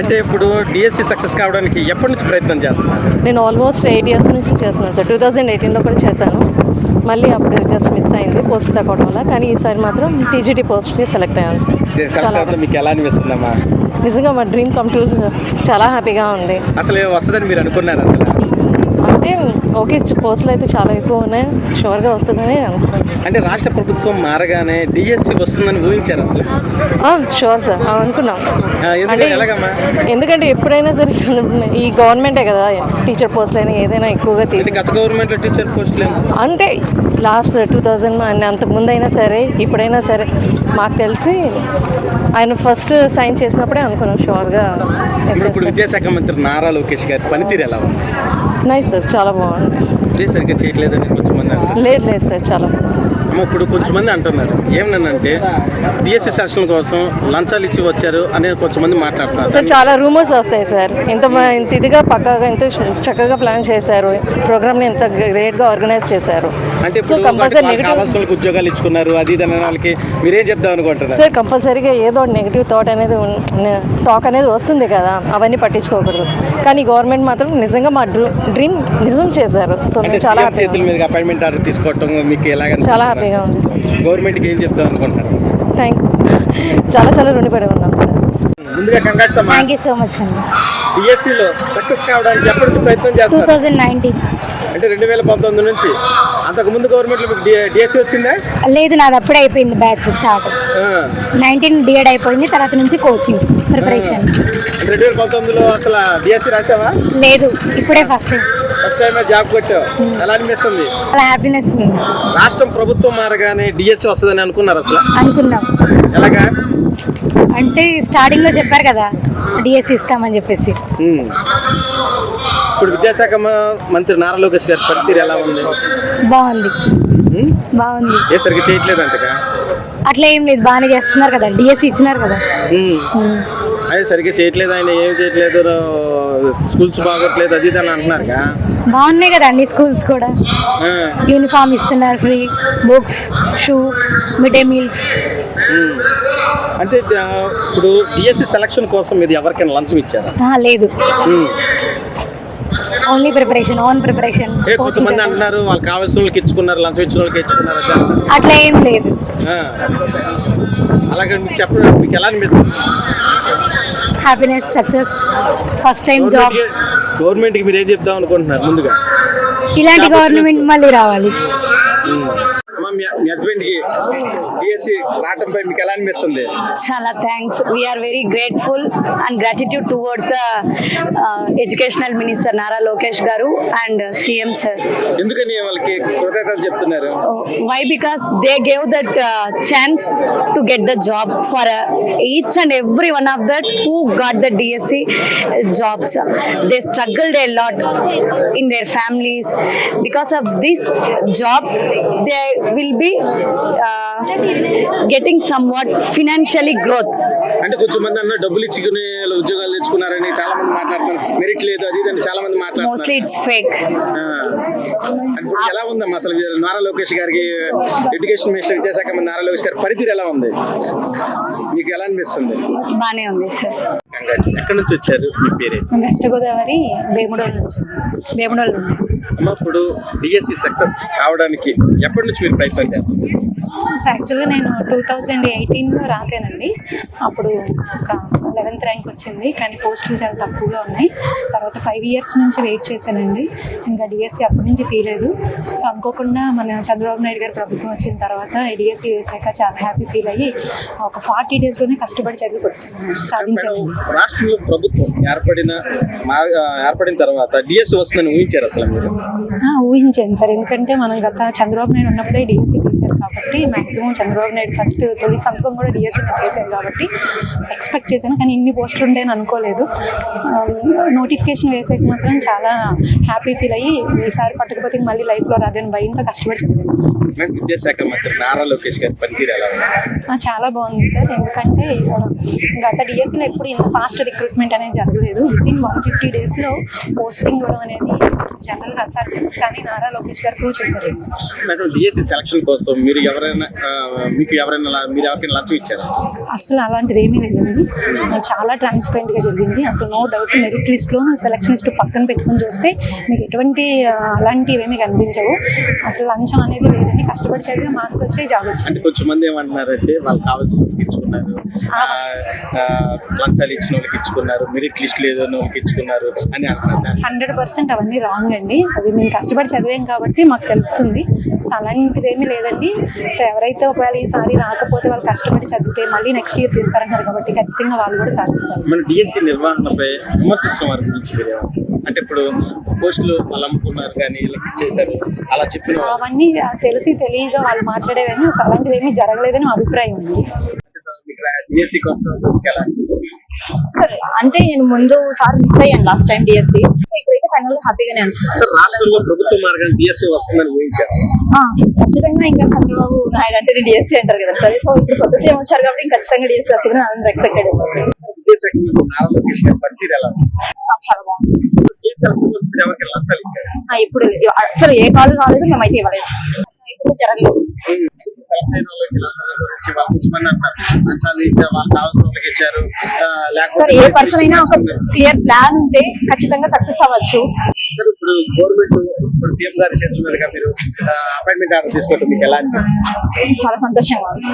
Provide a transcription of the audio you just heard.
అంటే ఇప్పుడు DSC success కావడానికి ఎప్పటి నుంచి ప్రయత్నం చేస్తున్నారు? నేను ఆల్మోస్ట్ 8 years నుంచి చేస్తున్నాను సార్. 2018లో కూడా చేశాను. మళ్ళీ అప్పుడు జస్ట్ మిస్ అయింది పోస్ట్ తగ్గడం వల్ల. కానీ ఈసారి మాత్రం టీజీటీ పోస్ట్కి సెలెక్ట్ అయ్యాను సార్. చాలా మీకు ఎలా అనిపిస్తుందమ్మా? నిజంగా మా డ్రీమ్ కమ్ ట్రూ సార్. చాలా హ్యాపీగా ఉంది. అసలు వస్తుందని మీరు అనుకున్నారు? అసలు అంటే ఓకే, పోస్టులు అయితే చాలా ఎక్కువ ఉన్నాయి, షూర్గా వస్తుందని అనుకున్నాను. అంటే రాష్ట్ర ప్రభుత్వం మారగానే డిఎస్సి వస్తుందని ఊహించారు అసలు? షూర్ సార్ అనుకున్నాం. అంటే ఎలాగమ్మా? ఎందుకంటే ఎప్పుడైనా సరే ఈ గవర్నమెంటే కదా టీచర్ పోస్టులు అయినా ఏదైనా ఎక్కువగా గత గవర్నమెంట్లో టీచర్ పోస్టులు అంటే లాస్ట్ 2000 అంతకుముందు అయినా సరే ఇప్పుడైనా సరే మాకు తెలిసి ఆయన ఫస్ట్ సైన్ చేసినప్పుడే అనుకున్నాం షూర్గా. ఇప్పుడు విద్యాశాఖ మంత్రి నారా లోకేష్ గారి పనితీరు ఎలా ఉంది? నైస్ సార్, చాలా బాగుంది. సరిగ్గా చేయట్లేదని కొంచెమంది అంటారు. లేదు సార్, చాలా ఇప్పుడు కొంచెమంది అంటున్నారు ఏమన్నానంటే డిఎస్సి సెషన్ కోసం లంచాలు ఇచ్చి వచ్చారు అని కొంచెమంది మాట్లాడుతున్నారు సార్. చాలా రూమర్స్ వస్తాయి సార్. ఇంత ఇదిగా పక్కగా ఇంత చక్కగా ప్లాన్ చేశారు, ప్రోగ్రామ్ని ఎంత గ్రేట్గా ఆర్గనైజ్ చేశారు. అంటే నెగిటివ్ ఉద్యోగాలు ఇచ్చుకున్నారు అది ఇది అనే వాళ్ళకి మీరేం చెప్దాం అనుకుంటున్నారు సార్? కంపల్సరీగా ఏదో నెగిటివ్ థాట్ అనేది టాక్ అనేది వస్తుంది కదా, అవన్నీ పట్టించుకోకూడదు. కానీ గవర్నమెంట్ మాత్రం నిజంగా మా డ్రీమ్ నిజం చేశారు. సో చాలా చేతుల మీద అపాయింట్మెంట్ ఆర్డర్ తీసుకోవటం మీకు ఎలాగ? చాలా హ్యాపీగా ఉంది సార్. గవర్నమెంట్కి ఏం చెప్దాం అనుకుంటున్నారు? చాలా రుణపడి ఉన్నాం సార్. ముందుగా కంగ్రాట్స్ అమ్మా. థ్యాంక్ యూ సో మచ్ అండి. డిఎస్సిలో సక్సెస్ కావడానికి ఎప్పటికీ ప్రయత్నం చేస్తారు? 2019 అంటే 2019 నుంచి. అంతకు ముందు గవర్నమెంట్లో మీకు డిఎస్సి వచ్చిందా? లేదు, నాది అప్పుడే అయిపోయింది బ్యాచ్ స్టార్ట్. 19 డిఎడ్ అయిపోయింది, తర్వాత నుంచి కోచింగ్ ప్రిపరేషన్. 2019లో అసలు డిఎస్సి రాసావా? లేదు, ఇప్పుడే ఫస్ట్ టైం జాబ్ కొట్టావు. ఎలా అనిపిస్తుంది? అలా హ్యాపీనెస్ ఉంది. రాష్ట్రం ప్రభుత్వం మారగానే డిఎస్సి వస్తుందని అనుకున్నారు అసలు? అనుకున్నాం. ఎలాగా? అంటే స్టార్టింగ్ లో చెప్పారు కదా డిఎస్సి ఇస్తామని చెప్పేసి. ఇప్పుడు విద్యాశాఖ మంత్రి నారా లోకేష్ గారి పనితీరు ఎలా ఉంది? బాగుంది. బాగుంది. ఏ సరిగ్గా చేయట్లేదు అంటగా? అట్లా ఏం లేదు, బాగానే చేస్తున్నారు కదా, డిఎస్సి ఇచ్చినారు కదా. అదే సరిగ్గా చేయట్లేదు, ఆయన ఏం చేయట్లేదు, స్కూల్స్ బాగోట్లేదు అది ఇది అని అంటున్నారుగా. బాగున్నాయి కదా అన్ని స్కూల్స్ కూడా. యూనిఫామ్ ఇస్తున్నారు, free books, shoe, mid day meals. అంటే ఇప్పుడు డిఎస్సి సెలక్షన్ కోసం మీరు ఎవరికైనా లంచం ఇచ్చారా? లేదు, ఓన్లీ ప్రిపరేషన్, ఓన్ ప్రిపరేషన్. కొంతమంది అంటున్నారు వాళ్ళు కావాల్సిన వాళ్ళకి ఇచ్చుకున్నారు, లంచం ఇచ్చిన వాళ్ళకి ఇచ్చుకున్నారు. అట్లా ఏం లేదు. అలాగే మీకు చెప్పడం మీకు ఎలా అనిపిస్తుంది? Happiness, success, first time job. గవర్నమెంట్కి మీరు ఏం చెప్దాం అనుకుంటున్నారు ముందుగా? ఇలాంటి గవర్నమెంట్ మళ్ళీ రావాలి. మీ హస్బెండ్కి డిఎస్సి రావడంపై మీకు ఎలా అనిపిస్తుంది? చాలా thanks. We are very grateful and gratitude towards the educational minister Nara Lokesh garu and CM sir. ఎందుకని వాళ్ళకి కృతజ్ఞతలు చెప్తున్నారు? Why? Because they gave that chance to get the job for each and every one of that who got the DSC jobs. They struggled a lot in their families. Because of this job they will be getting somewhat financially growth. అంటే కొంచెం మంది అన్న డబ్బులు ఇచ్చుకుని ఉద్యోగాలు తెచ్చుకున్నారని చాలా మంది మాట్లాడుతున్నారు. Merit లేదు అది ఇది అని చాలా మంది మాట్లాడుతున్నారు. Mostly it's fake. ఎలా ఉందమ్మా అసలు నారా లోకేష్ గారికి, ఎడ్యుకేషన్ మినిస్టర్ విద్యాశాఖ మంత్రి నారా లోకేష్ గారి పనితీరు ఎలా ఉంది? మీకు ఎలా అనిపిస్తుంది? బానే ఉంది సార్. ఎక్కడి నుంచి వచ్చారు? మీ పేరు? వెస్ట్ గోదావరి, వేముడోలు నుంచి. వేముడోలు. అమ్మ, ఇప్పుడు డిఎస్సి సక్సెస్ కావడానికి ఎప్పటి నుంచి మీరు ప్రయత్నం చేస్తారు? యాక్చువల్గా నేను 2018లో రాశానండి. అప్పుడు ఒక 11th ర్యాంక్ వచ్చింది, కానీ పోస్టులు చాలా తక్కువగా ఉన్నాయి. తర్వాత 5 years నుంచి వెయిట్ చేశానండి. ఇంకా డిఎస్సి అప్పటి నుంచి తీయలేదు. సో అనుకోకుండా మన చంద్రబాబు నాయుడు గారి ప్రభుత్వం వచ్చిన తర్వాత డిఎస్సి వేసాక చాలా హ్యాపీ ఫీల్ అయ్యి ఒక 40 daysలోనే కష్టపడి చదివి సాధించాను. రాష్ట్రంలో ప్రభుత్వం ఏర్పడిన తర్వాత డిఎస్సి వస్తుందని ఊహించారు అసలు మీరు? ఊహించాను సార్, ఎందుకంటే మనం గత చంద్రబాబు నాయుడు ఉన్నప్పుడే డిఎస్సి తీశారు కాబట్టి మ్యాక్సిమం చంద్రబాబు నాయుడు ఫస్ట్ తొలి సంతకం కూడా డిఎస్సి చేశాను కాబట్టి ఎక్స్పెక్ట్ చేశాను. కానీ ఇన్ని పోస్టులు ఉంటాయని అనుకోలేదు. నోటిఫికేషన్ వేసాక మాత్రం చాలా హ్యాపీ ఫీల్ అయ్యి ఈసారి పట్టకపోతే మళ్ళీ లైఫ్లో రాదని భయంతో కష్టపడి విద్యాశాఖ మంత్రి నారా లోకేష్ గారి పనితీరు ఎలా ఉంది? చాలా బాగుంది సార్, ఎందుకంటే గత డిఎస్సిలో ఎప్పుడు ఇంత ఫాస్ట్ రిక్రూట్మెంట్ అనేది జరగలేదు. వితిన్ 150 daysలో పోస్టింగ్ ఇవ్వడం అనేది జనరల్గా అసాధ్యం, కానీ నారా లోకేష్ గారు ప్రూవ్ చేశారు. డిఎస్సి సెలక్షన్ కోసం మీకు ఎవరికైనా లంచం ఇచ్చారా? అసలు అలాంటిది ఏమీ లేదండి. చాలా ట్రాన్స్పరెంట్గా జరిగింది. అసలు నో డౌట్ మెరిట్ లిస్ట్లోను సెలక్షన్ లిస్ట్ పక్కన పెట్టుకుని చూస్తే మీకు ఎటువంటి అలాంటివి ఏమీ కనిపించవు. అసలు లంచం అనేది లేదండి. కష్టపడి చదివి మార్క్స్ వచ్చే జాబ్ వచ్చింది. అంటే కొంచెం మంది ఏమంటున్నారంటే వాళ్ళు కావాల్సిన వాళ్ళకి ఇచ్చుకున్నారు, లంచాలు ఇచ్చిన వాళ్ళకి ఇచ్చుకున్నారు, మెరిట్ లిస్ట్ లేదు వాళ్ళకి ఇచ్చుకున్నారు అని అంటున్నారు. 100% అవన్నీ రాంగ్ అండి. అది మేము కష్టపడి చదివాం కాబట్టి మాకు తెలుస్తుంది. సో అలాంటిది ఏమీ లేదండి. సో ఎవరైతే ఒకవేళ ఈసారి రాకపోతే వాళ్ళు కష్టపడి చదివితే మళ్ళీ నెక్స్ట్ ఇయర్ తీస్తారంటారు కాబట్టి ఖచ్చితంగా వాళ్ళు కూడా సాధిస్తారు. మన డిఎస్సి నిర్వహణపై విమర్శిస్తున్న వారి గురించి మీరు ఏమంటారు? అంటే ఇప్పుడు పోస్టులు వాళ్ళు అమ్ముకున్నారు కానీ వీళ్ళకి ఇచ్చేసారు అలా చెప్పిన అవన్నీ తెలిసి తెలియగా వాళ్ళు మాట్లాడేవని అసలు అలాంటిది ఏమీ జరగలేదని మా అభిప్రాయం ఉంది. డిఎస్సి ఎలా అనిపిస్తుంది? సార్ అంటే నేను ముందు సార్ మిస్ అయ్యాను లాస్ట్ టైం డిఎస్సి. సో ఇప్పుడైతే ఫైనల్ హ్యాపీగానే అనిపిస్తుంది. సార్ రాష్ట్రంలో ప్రభుత్వ మార్గం డిఎస్సి వస్తుందని ఊహించారు. ఖచ్చితంగా ఇంకా చంద్రబాబు నాయుడు అంటే డిఎస్సి అంటారు కదా సార్. సో ఇప్పుడు కొత్త సీఎం వచ్చారు కాబట్టి ఖచ్చితంగా డిఎస్సి వస్తుంది అని ఎక్స్పెక్టెడ్ సార్. విద్యాశాఖ నారా లోకేష్ గారి పనితీరు ఎలా ఉంది? చాలా బాగుంది. ఎవరికి లంచాలు ఇచ్చారు? ఇప్పుడు అసలు ఏ కాల్ రాలేదు, మేమైతే ఇవ్వలేదు, జరగలేదు. సార్ ఏ పర్సన్ అయినా ఒక క్లియర్ ప్లాన్ ఉంటే ఖచ్చితంగా సక్సెస్ అవ్వచ్చు. సార్ ఇప్పుడు గవర్నమెంట్ ఇప్పుడు సీఎం గారి చేతుల మీదుగా మీరు అపాయింట్మెంట్ ఆర్డర్ తీసుకోవడం మీకు ఎలా అనిపిస్తుంది? చాలా సంతోషంగా ఉంది.